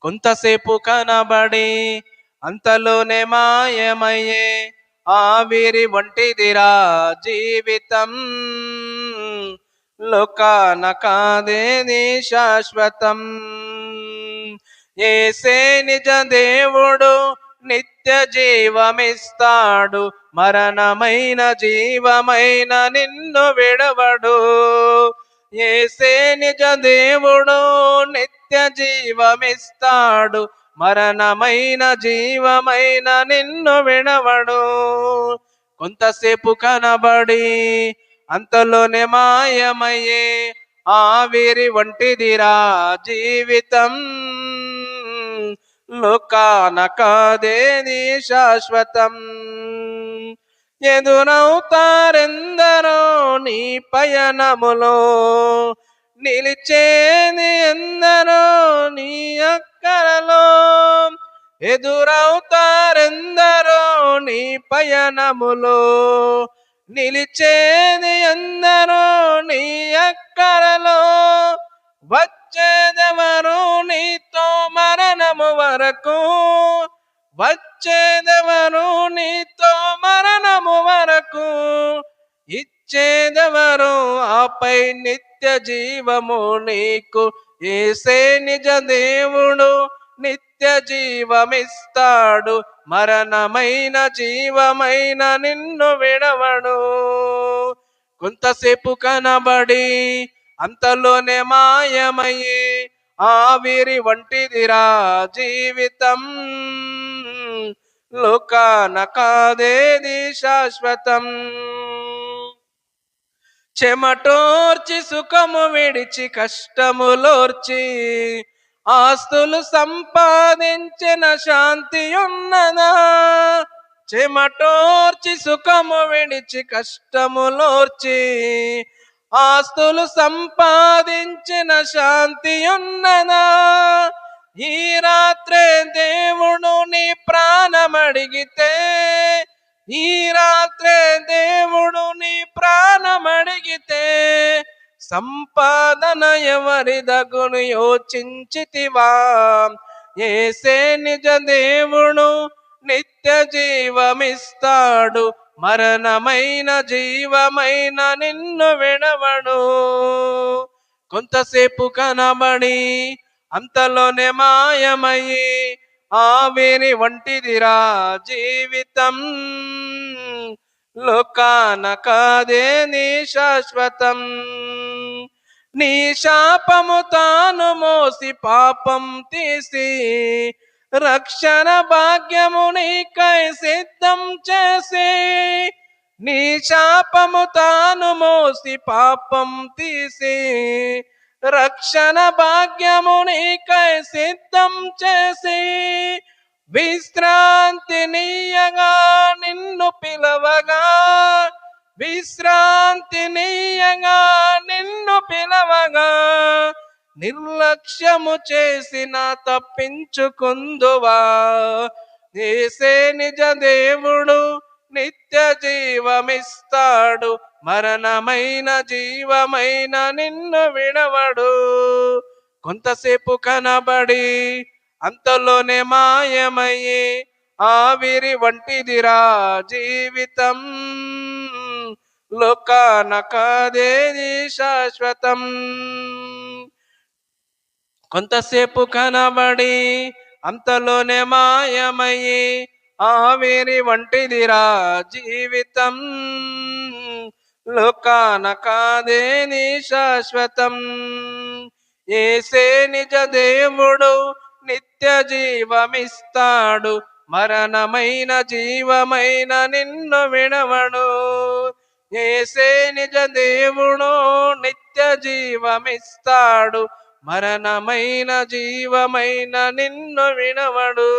కొంతసేపు కనబడి అంతలోనే మాయమయ్యే ఆవిరి వంటిదిరా జీవితం. లోకాన కాదేది శాశ్వతం. యేసే నిజ దేవుడు నిత్య జీవమిస్తాడు, మరణమైన జీవమైన నిన్ను విడవడు. యేసే నిజ దేవుడు నిత్య జీవమిస్తాడు, మరణమైన జీవమైన నిన్ను విడవడు. కొంతసేపు కనబడి అంతలోనే మాయమయ్యే ఆవిరి వంటిదిరా జీవితం. లోకాన కాదేది శాశ్వతం. ఎదురవుతారెందరో నీ పయనములో, నిలిచేది ఎందరో నీ అక్కరలో. ఎదురవుతారెందరో నీ పయనములో, నిలిచేది ఎందరో నీ అక్కరలో. వచ్చేదెవరు నీతో మరణము వరకు, వచ్చేదెవరు నీతో మరణము వరకు. ఇచ్చేదెవరు ఆపై నిత్య జీవము నీకు. యేసే నిజ దేవుడు నిత్య జీవమిస్తాడు, మరణమైన జీవమైన నిన్ను విడవడు. కొంతసేపు కనబడి అంతలోనే మాయమయ్యే ఆవిరి వంటిదిరా జీవితం. లోకాన కాదేది శాశ్వతం. చెమటోర్చి సుఖము విడిచి కష్టములోర్చి ఆస్తులు సంపాదించిన శాంతి ఉన్నదా. చెమటోర్చి సుఖము విడిచి కష్టములోర్చి ఆస్తులు సంపాదించిన శాంతి ఉన్నదా. ఈ రాత్రే దేవుడు నీ ప్రాణమడిగితే, ఈ రాత్రే దేవుడు నీ ప్రాణమడిగితే, సంపాదన ఎవరిదగును యోచించితివా. యేసే నిజ దేవుడు నిత్య జీవమిస్తాడు, మరణమైన జీవమైన నిన్ను విడవడు. కొంతసేపు కనబడి అంతలోనే మాయమయ్యి ఆవిరి వంటిదిరా జీవితం. లోకాన కాదేది శాశ్వతం. నీ శాపము తాను మోసి పాపం తీసి రక్షణ భాగ్యము నీకై సిద్ధం చేసి. నీ శాపము తాను మోసి పాపం తీసి రక్షణ భాగ్యము నీకై సిద్ధం చేసి. విశ్రాంతి నీయగా నిన్ను పిలవగా, విశ్రాంతి నీయగా నిన్ను పిలవగా. నిర్లక్ష్యము చేసిన తప్పించుకుందువా. యేసే నిజ దేవుడు నిత్య జీవమిస్తాడు, మరణమైన జీవమైన నిన్ను విడవడు. కొంతసేపు కనబడి అంతలోనే మాయమయ్యి ఆవిరి వంటిదిరా జీవితం. లోకాన కాదేది శాశ్వతం. కొంతసేపు కనబడి అంతలోనే మాయమయ్యి ఆవిరి వంటిదిరా జీవితం. లోకాన కాదేది శాశ్వతం. యేసే నిజ దేవుడు నిత్య జీవమిస్తాడు, మరణమైన జీవమైన నిన్ను విడవడు. యేసే నిజ దేవుడు నిత్య జీవమిస్తాడు, మరణమైన జీవమైన నిన్ను విడవడు.